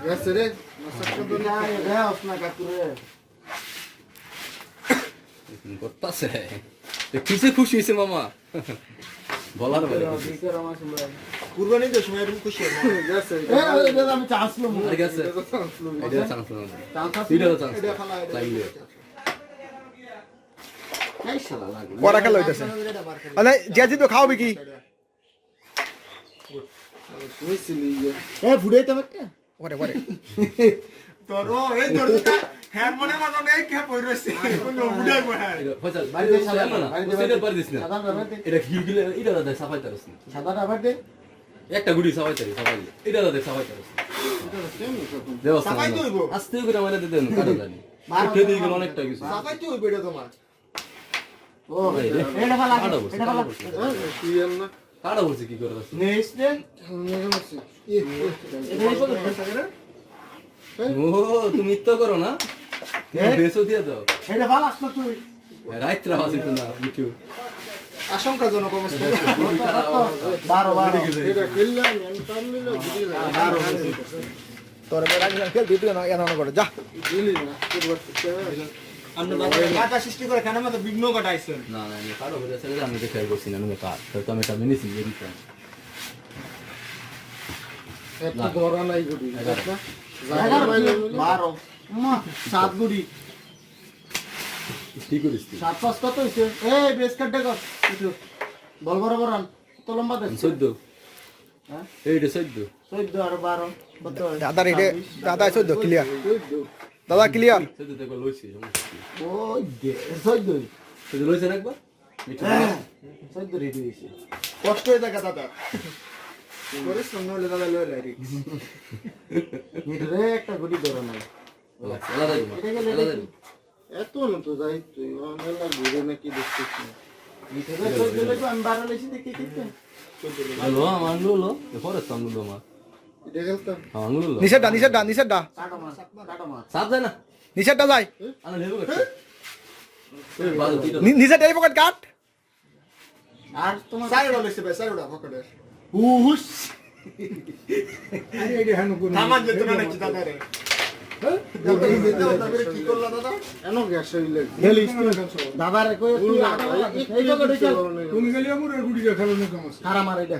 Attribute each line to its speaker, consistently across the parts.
Speaker 1: গেছে রে মাসাক্কা তো না রে আপনা কাকুরে
Speaker 2: করতেছে কিসে খুশি হয়েছে মামা বলার বলে
Speaker 1: কুরবানি তো সময় এরকম খুশি হয় গেছে এটা আমি চান্স লম
Speaker 2: আর গেছে এটা চান্স না এটা চান্স লাগিয়ে
Speaker 1: এই শালা লাগে
Speaker 3: পড়া খেলা হইতাছে আরে জিয়াজি তো খাওয়াবে কি
Speaker 1: শুইছিলি এ ফুড়াইতে একটা
Speaker 3: ওরে ওরে
Speaker 1: তোর এই দরজা হ্যাঁ মনে মনে নেই কে পড়ে রইছে কোন বুড়াই বহাই
Speaker 2: ফয়সাল বাইরে সাদা না এটা পার দিছ না এটা কি গিলে এটা দাদা সাফাই তারস না
Speaker 1: সাদাটা আবার দে
Speaker 2: একটা গুড়ি সাফাই তারস সাফাই এটা দাদা সাফাই তারস দেবস্থান
Speaker 1: সাফাই তো হইবো
Speaker 2: আস্তে করে মানে দিতে দেন কারণ জানি খেতে গেল অনেকটা কিছু
Speaker 1: সাফাই তো হইবো এটা তোমার ও
Speaker 2: এটা ভালো এটা ভালো
Speaker 1: কি এর না
Speaker 2: কাটা বলছে কি করে আছে
Speaker 1: নেক্সট ডে
Speaker 2: ও তুমি তো করো না বেসো দিয়ে দাও
Speaker 1: এটা ভালো আসলো তুই
Speaker 2: রাইত্রা আছে না মিঠু
Speaker 1: আশঙ্কাজনক অবস্থা 12 এটা খেললাম মেনটাল নিল বুঝিলা 12
Speaker 3: তোর বড় আগে খেল দিতে না এনা করে যা
Speaker 1: দিলি না পূর্ববর্তী আমরা বাধা সৃষ্টি করে কেন মত বিঘ্ন ঘটাইছেন
Speaker 2: না না আমি কাটো বলে ছেড়ে আমি তো খেয়াল করছি না আমি কাট তো আমি এটা মেনেছি এই দিতে
Speaker 1: এত গড়া নাই গুডি না 12 মা 7 গুডি
Speaker 2: ঠিক করিস
Speaker 1: 7 5 কত হইছে এই বেস কাট দেখো একটু বল বরাবর আন তো লম্বা দেখ
Speaker 2: 14
Speaker 1: হ্যাঁ
Speaker 2: এইটা 14
Speaker 1: 14 আর 12 কত হয়
Speaker 3: দাদা রে দাদা 14 ক্লিয়ার দাদা ক্লিয়ার
Speaker 2: 14 তে লইছি সমস্যা
Speaker 1: ওই দে 14
Speaker 2: 14 লইছেন একবার মিঠু
Speaker 1: 14 রেডি হইছে কষ্ট হয়ে দেখা দাদা করিস না হলে দাদা লই লাই মিঠরে একটা গুডি ধরে নাই
Speaker 2: আলাদা আলাদা
Speaker 1: এত না তো যাই তুই অনেক ঘুরে নাকি দেখছিস না মিঠরে তো দিলে তো আমি 12 লইছি দেখি কিতে
Speaker 2: হ্যালো আমার লুলো পরে সামনে মা
Speaker 1: এটা গেলতাম
Speaker 2: হ্যাঁ লুলো
Speaker 3: নিষেধ
Speaker 1: কাটা মাছ
Speaker 2: সাপ যায় না
Speaker 3: নিষেধটা যাই
Speaker 2: আনা লেবু কাট বাজু দিটা
Speaker 3: নিষেধ এই পকেট কাট
Speaker 1: আর তোমার সাইডা লইছে ভাই সাইডা পকেটে হুস আরে এটা হানো কোন নামান যেত না নাকি দাদা রে কি করলা দাদা এনো গ্যাস হইলে গেলিস দাদা রে কই তুই এই জায়গাটা চল তুমি গেলি আমুর গুড়ি খেলো না কাম আছে হারা মার এটা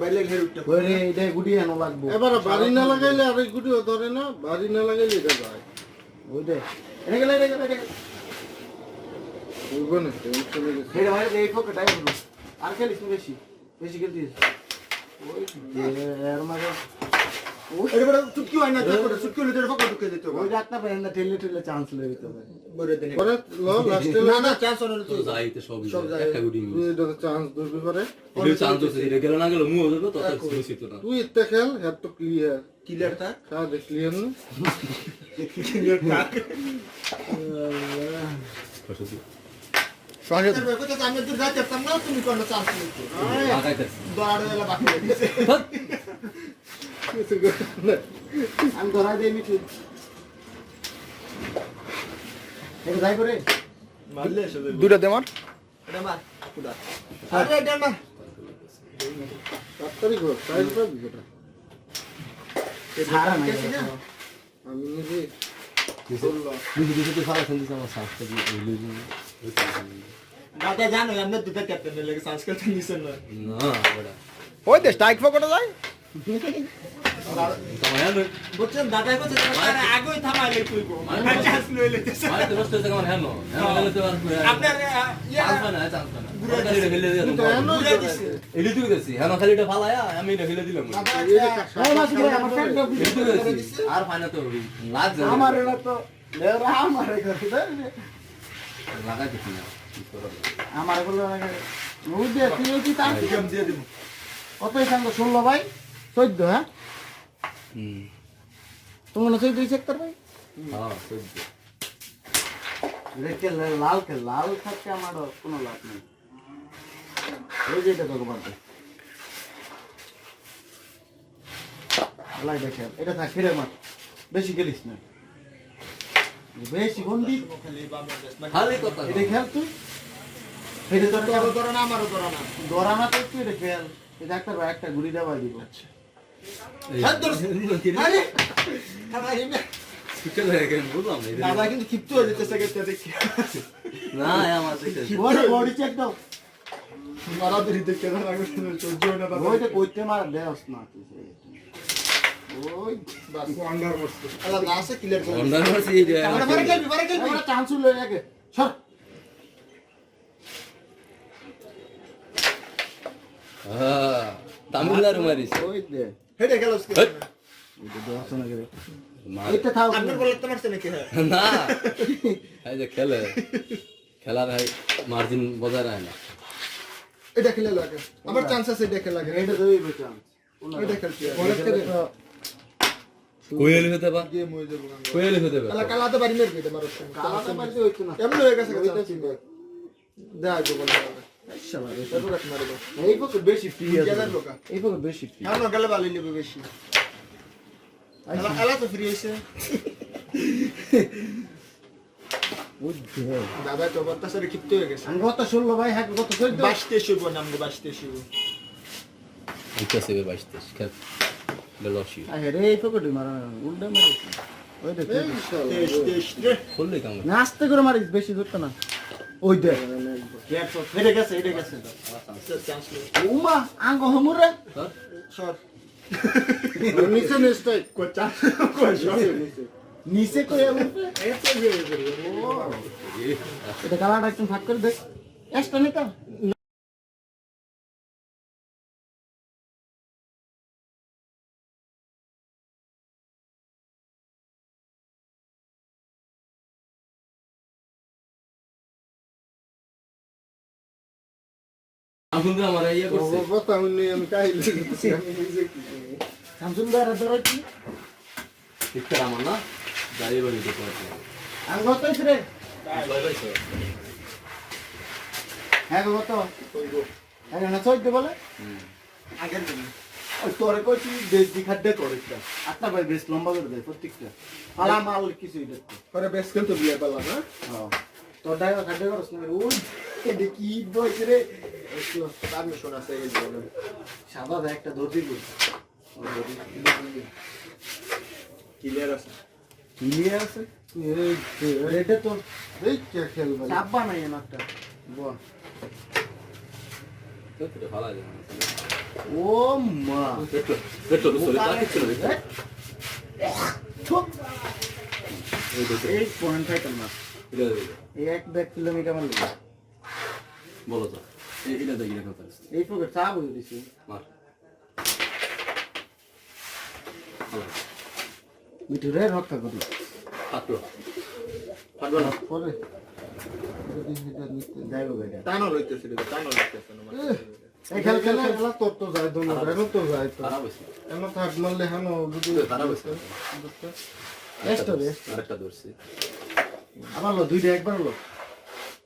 Speaker 1: বাইলে ঘের উঠতে ওরে এটা গুড়ি এনো লাগবো এবার বাড়ি না লাগাইলে আর এই গুড়ি ধরে না বাড়ি না লাগাইলে এটা যায় ওই দে এটা গেলে বুঝবো না টেনশন হয়ে গেছে এটা ভাই এই ফোকটাই হলো আর খেলিস বেশি খেলতিস ওই এর মাঝে ওই বড় চুটকি হয় না দেখো চুটকি হলে তোর ফোকট ঢুকে দিতে হবে ওই ডাক্তার ভাই না ঠেলে চান্স লয়ে দিতে হবে বড় দিন পরে লাস্টে না চান্স হলো
Speaker 2: তো যাইতে সব একটা গুডি
Speaker 1: তুই এটা চান্স দিবি পরে
Speaker 2: এটা চান্স হচ্ছে এটা গেল না গেল মুও যাবে তো তার খুশি তো না
Speaker 1: তুই ইতে খেল হেড তো ক্লিয়ার তা হ্যাঁ দেখ ক্লিয়ার না ক্লিয়ার তা
Speaker 2: খুশি
Speaker 3: সঙ্গে
Speaker 1: আমি তো যাইতে পারতাম না তুমি কোন চান্স নিতে
Speaker 2: আগাইতেছ
Speaker 1: দৌড়ালে বাকি গেছে আমি ধরা দেই মিঠু এটা যাই করে মারলে এসে
Speaker 3: দুটো দে মার
Speaker 1: এটা মার কুদা আরে এটা মার তাড়াতাড়ি কর সাইড কর ভিডিওটা সারা নাই আমি নিজে
Speaker 2: নিজে তো সারা খেলতে আমার সাথে
Speaker 1: দাদা জানো আমরা দুটো ক্যাপ্টেন লাগে সংস্কৃত নিছেন না
Speaker 2: না বড়
Speaker 3: ওই দে স্ট্রাইক পকেটে যাই
Speaker 1: বুঝছেন দাদাই বলছে তোমার আগেই থামাইলে কইবো চান্স লই লইতেছে
Speaker 2: মাই তো রস্তে জায়গা মানে হ্যালো হ্যালো তো আর
Speaker 1: আপনার
Speaker 2: চান্স না চান্স না খালি এটা ফেলে দিলাম এডি তুই দিছি হ্যাঁ খালি এটা ফালায়া আমি এটা ফেলে দিলাম আর ফাইনা তো লাগ যায়
Speaker 1: আমার এটা তো লেরা আমারে করে
Speaker 2: লাগাই দিছি না
Speaker 1: আমার গুলো মুই দে তুই কি তার কম দিয়ে দিব কতই সঙ্গ 16 ভাই 14 হ্যাঁ তোমার না 14 সেক্টর ভাই
Speaker 2: হ্যাঁ 14
Speaker 1: রেকে লাল থাকতে আমার কোনো লাভ নেই ওই যেটা তোকে বলতে লাই দেখে এটা থাক ফিরে মার বেশি গেলিস না বেশি গন্ডি
Speaker 2: খালি কথা
Speaker 1: এটা খেল তুই এটা তোর না আমারও দরানা তো তুই এটা খেল এই ডাক্তার ভাই একটা গুড়ি দেওয়া দিব হাত ধর আরে আমার এমনি
Speaker 2: কিছু লাগে বুঝলাম না
Speaker 1: দাদা কিন্তু ক্ষিপ্ত হয়ে যেতেছে কেটে দেখি
Speaker 2: না আমার দেখে
Speaker 1: ওরে বডি চেক দাও মারা ধরি দেখতে না লাগে সহ্য হয় না দাদা ওইটা কইতে মার দেওস না তুই ওই বাস আন্ডার মস্ত আলা গাছে ক্লিয়ার করে
Speaker 2: অন্ডার মাসি
Speaker 1: আমরা বারে গেল আমরা চান্স লই আগে সর
Speaker 2: তামিলনাড়ু মারিস
Speaker 1: ওই দে হেডে গেল উসকে ওইটা দেওস না করে এইটা থাও আপনি বলতে মারছেন নাকি
Speaker 2: না এই যে খেলে খেলার মার্জিন বজায় রাখে না
Speaker 1: এটা খেলে লাগে আবার চান্স আছে এটা খেলে লাগে এটা দেই চান্স ওইটা খেলতে পরে থেকে
Speaker 2: কোয়েল হতে বা
Speaker 1: গেম হয়ে যাবে
Speaker 2: কোয়েল হতে বা
Speaker 1: আলা কালাতে পারি না এটা মারছ কালাতে পারতে হইতো না এমন হয়ে গেছে ওইটা চিন্তা দা গো বল শালা এটা তো রাখ মারবে এই পক বেশি ফ্রি আছে জানার লোকা এই পক বেশি ফ্রি হ্যাঁ না গেলে ভালো লিবে বেশি আলা তো ফ্রি আছে বুঝছে দাদা তো বর্তাসরে ক্ষিপ্ত হয়ে গেছে আমি কত শুনলো ভাই হ্যাঁ কত কই তো 22 শুভ নাম 22 শুভ
Speaker 2: এটা সেবে 22 খেল বেলসি
Speaker 3: আরে এই পকেটে মারা উল্টা মারিস ওই দেখ
Speaker 2: খুললে কাম
Speaker 3: নাস্তে করে মারিস বেশি ধরতে না ওই দেখ
Speaker 1: এটা গেছে
Speaker 3: উমা আঙ্গ হমুরে
Speaker 1: সর নিচে নিচে কোচা নিচে কই
Speaker 3: এটা কালাটা একটু ফাঁক করে দেখ এক্সট্রা নিতা
Speaker 2: এখন তো আমার ইয়া করছে
Speaker 1: কথা আমি কাহিল
Speaker 3: সামসুন দাঁড়া ধরে কি
Speaker 2: ঠিক আমার না দাঁড়িয়ে বাড়ি দিতে পারছি
Speaker 3: আঙ্গ কত রে হ্যাঁ গো কত হ্যাঁ না চোদ্দ বলে
Speaker 1: আগের দিন
Speaker 3: ওই তোরে কইছি বেশ দিখাড্ডে করিস না আটটা ভাই বেশ লম্বা করে দেয় প্রত্যেকটা পালা মাল কিছুই দেখতে
Speaker 1: পরে বেশ কিন্তু বিয়ে পারলাম না
Speaker 3: হ্যাঁ তোর ড্রাইভার খাড্ডে করছ না ওই এটা কি বইছে রে
Speaker 1: একটু পারমিশন আছে এই জন্য
Speaker 3: সাদা দা একটা ধরতি কই
Speaker 1: ক্লিয়ার আছে
Speaker 3: ক্লিয়ার আছে এই এটা তো
Speaker 1: এই কে খেলবে
Speaker 3: চাপবা নাই একটা বাহ
Speaker 2: তো ভালো লাগে
Speaker 3: ও মা
Speaker 2: পেট্রোল সরি তা কিছু না
Speaker 3: এই পয়েন্ট ফাইটার না
Speaker 2: এটা
Speaker 3: এই 1 কিলোমিটার মানে
Speaker 2: বলো তো এটা দেখি না কথা
Speaker 3: এই পকেট চাপ হয়ে দিছে
Speaker 2: মার ভালো
Speaker 3: মিঠুরে রক্ষা করি
Speaker 2: ফাটলো ফাটলো না
Speaker 3: পরে যাইব গাড়ি
Speaker 1: টানো লইতেছে টানো লইতেছে না
Speaker 3: এই খেলা খেলা খেলা তোর তো যায় দোনো রেনো তো যায় তো
Speaker 2: খারাপ হইছে
Speaker 3: এমন তো হাত মারলে হানো বুঝি
Speaker 2: খারাপ হইছে
Speaker 3: এস্টো রে
Speaker 2: আরেকটা ধরছি
Speaker 3: আবার লো দুইটা একবার হলো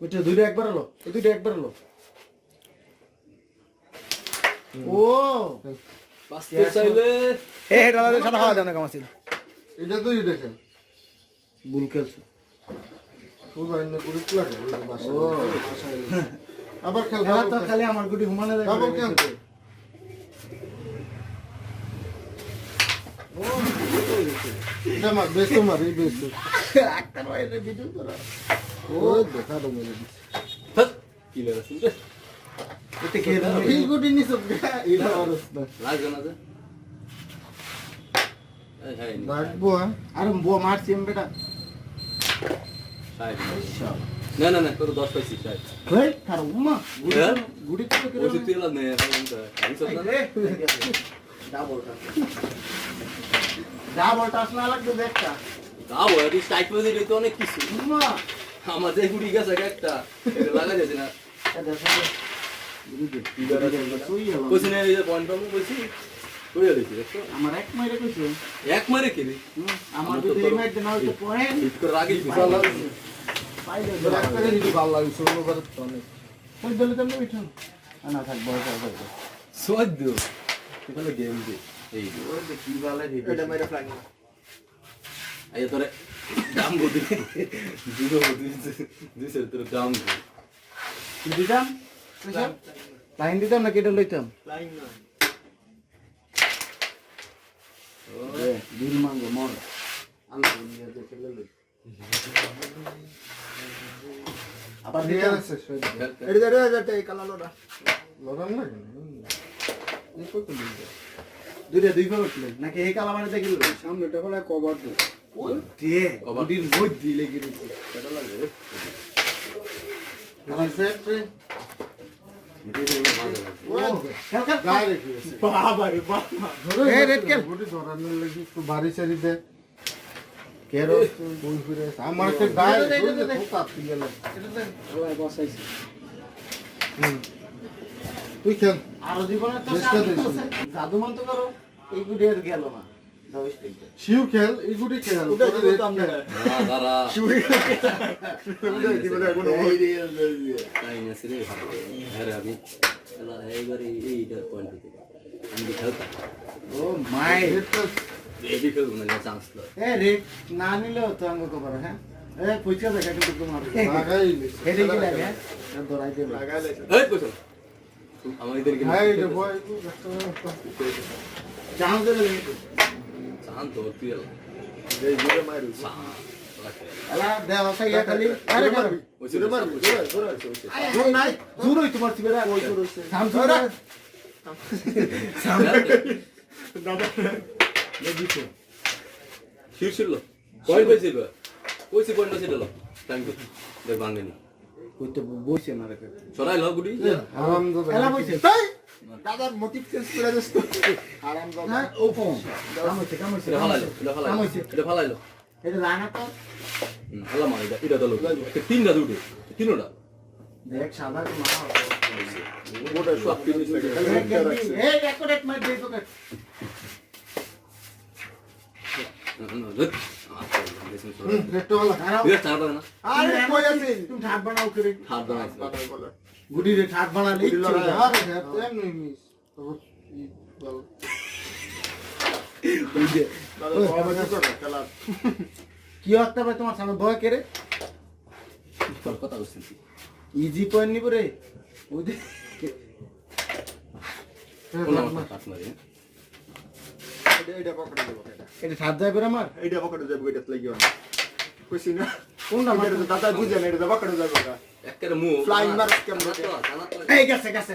Speaker 3: মিঠু দুইটা একবার হলো এই দুইটা একবার হলো ও
Speaker 2: পাঁচতে চাইলে
Speaker 3: এ হেডা সাদা খাওয়া দাও না কামাছিল
Speaker 1: এটা তো দেখে
Speaker 3: বুল খেলছে
Speaker 1: ফুল বাইনে পুরো লাগে বাসা
Speaker 3: ও
Speaker 1: আবার খেল
Speaker 3: খেলা তো খালি আমার গুটি হুমানে দেয়
Speaker 1: ডাবল খেলতে
Speaker 3: ও
Speaker 1: এটা মার বেশ মার এই বেশ
Speaker 3: একটা রয়েছে ভিডিও করা
Speaker 1: ও দেখা দাও মেলে
Speaker 2: কি লাগছে
Speaker 3: এতে কে
Speaker 1: এই গুটি নিছ এটা অরস না
Speaker 2: লাগবে না যে এই হ্যাঁ
Speaker 1: রাখবো
Speaker 3: আর বো মারছি আমি বেটা
Speaker 2: সাইড না না না তোর 10 পাইছি সাইড
Speaker 3: কই তার উম্মা
Speaker 2: হ্যাঁ?
Speaker 3: গুটি তো করে
Speaker 2: ওই তুই লাগনে আমি সব না
Speaker 3: ডাবল টাচ না লাগবে দেখটা
Speaker 2: দাও এই স্ট্রাইক করে দিতে তো অনেক কিছু
Speaker 3: উম্মা
Speaker 2: আমাদের গুড়ি গেছে একটা এটা লাগা যাচ্ছে না
Speaker 3: এটা দেখো গুটি তুই হলো
Speaker 2: কইছি না এই যে পয়েন্ট পাবো কইছি কই আইছি দেখো
Speaker 3: আমার এক মাইরে কইছো
Speaker 2: এক মারে খেলি
Speaker 3: আমার তো দুই মাইরে না হইতো পয়েন্ট
Speaker 2: হিট করে রাগি
Speaker 3: পাইলে
Speaker 1: একটা যদি ভালো লাগে শুরু করে তো অনেক
Speaker 3: কই দলে তুমি উঠো না থাক বড় বড়
Speaker 2: সদ্য এখানে গেম দি এই
Speaker 3: ওই যে কি বালে দিবি
Speaker 1: এটা মেরে ফ্ল্যাগ
Speaker 2: আই তোরে দাম গদি দুটো দুইছে তোর দাম
Speaker 3: কি দিতাম লাইন দিতাম না কেটে লইতাম
Speaker 1: লাইন না
Speaker 3: দিল মাঙ্গে মন আল্লাহ নিয়ে যে খেলে লই আবার
Speaker 1: নিয়ে
Speaker 3: দিয়ে
Speaker 1: আসছে শহীদ
Speaker 3: এটা এই কালা লোডা
Speaker 1: লড়ান না কেন এই কত দিন
Speaker 3: দুইটা দুই ভাবে উঠলে নাকি এই কালা মানে দেখি লই
Speaker 1: সামনেটা হলো কভার দে
Speaker 3: ওই দিয়ে
Speaker 2: কবার।
Speaker 3: গুডির মধ্যে দিলে গিরেছে
Speaker 2: এটা লাগে রে
Speaker 3: আমার সেট রে খেল খেল
Speaker 1: গায়ে রেখে গেছে
Speaker 3: বাবা রে বাবা
Speaker 1: এ রেড কেন গুটি ধরানোর লাগি একটু বাড়ি সারি দে
Speaker 3: কেরো
Speaker 1: বই ফিরে আমার একটা গায়ে
Speaker 3: দে, দে, দে,
Speaker 1: ধরলে
Speaker 3: দে।
Speaker 1: খুব কাঁপতে গেল
Speaker 3: এটা দেন ওই বসাইছি
Speaker 1: তুই খেল
Speaker 3: আরো জীবনে তো
Speaker 1: চেষ্টা দিছি।
Speaker 3: জাদু মন্ত করো এই গুডি আর গেল না দাও স্টেজে
Speaker 1: শিউ খেল এই গুটি খেল
Speaker 3: ওটা
Speaker 1: তোরা
Speaker 3: দিতে
Speaker 1: red
Speaker 3: তো আমরা
Speaker 1: খেল।
Speaker 2: দাঁড়া
Speaker 3: এই রিয়েল
Speaker 2: তাই না সিরে ভালো হ্যাঁ রে আমি এলা এইবারে এইটা পয়েন্ট দিতে আমি খেলতাম
Speaker 3: ও মাই
Speaker 1: red খেল।
Speaker 2: এই খেলবো না চান্স লো
Speaker 3: এ রে না নিলেও তো আঙ্গ কবার হ্যাঁ এ পয়সা দেখা কিন্তু তোমার
Speaker 1: লাগাই লিস।
Speaker 3: হেডে কি লাগে দরাই দেবে
Speaker 2: এই কইছো আমার ইদের কি
Speaker 1: হ্যাঁ এটা বয় তুই
Speaker 3: জানো দেবে
Speaker 2: চান তো তুই এলা
Speaker 1: এই জুড়ে মারু
Speaker 3: এলা দেওয়া সাইয়া খালি আরে মারবি
Speaker 2: ওই জুড়ে মারবি
Speaker 3: জোর নাই জোর হই তোমার সিবেরা ওই জোর হইছে সাম জোর সাম দাদা লেগিছে
Speaker 2: শির ছিল পয়েন্ট পাইছে বা কইছে পয়েন্ট পাইছে দিল টাইম কত দেখ বাঙ্গনি
Speaker 3: কইতে বইছে না রে
Speaker 2: সরাই ল গুডি
Speaker 1: আরাম দাদা
Speaker 3: এলা বইছে
Speaker 1: তাই দাদার মোটিভ চেঞ্জ করে দিস আরাম দাদা
Speaker 3: হ্যাঁ ও ফোন কামইছে কামইছে
Speaker 2: এটা ফালাইলো এটা ফালাইলো
Speaker 3: কামইছে
Speaker 2: এটা ফালাইলো
Speaker 3: এটা রানা তো
Speaker 2: ফালা মার এটা দলো তিনটা দুটো তিনটা
Speaker 3: দেখ সাদা তো না
Speaker 1: ওটা সব ফিনিশ লাগে খালি মুখটা রাখছে
Speaker 3: এই ডেকোরেট মার দে তোকে
Speaker 1: রেটটা বলা
Speaker 3: দাঁড়াও
Speaker 1: আরে কই আছে
Speaker 3: তুমি ঠাট বানাও করে
Speaker 1: বানাই বলা
Speaker 3: গুডি রে ঠাট বানালে
Speaker 1: গুডি
Speaker 3: ইচ্ছে
Speaker 1: লড়াই।
Speaker 3: হয়।
Speaker 1: আরে এমনি মিস তবে ই বল দাদা বাবা কি করে খেলা
Speaker 3: কি হতে পারে তোমার সামনে ভয় করে
Speaker 2: কথা বলছিস
Speaker 3: ইজি পয়েন্ট নিব রে ওই যে
Speaker 2: কাট মারি
Speaker 1: এটা পকেটে দেব এটা
Speaker 3: এটা ঠাট যায় করে আমার
Speaker 1: এইটা পকেটে যাবে এটা লাগিও না কইছি না
Speaker 3: কোনটা আমার
Speaker 1: এটা দাদা বুঝে না এটা পকেটে যাবে
Speaker 2: একের মুভ
Speaker 1: Flying মারস কেমন?
Speaker 2: জানাতো
Speaker 3: এই গেছে গেছে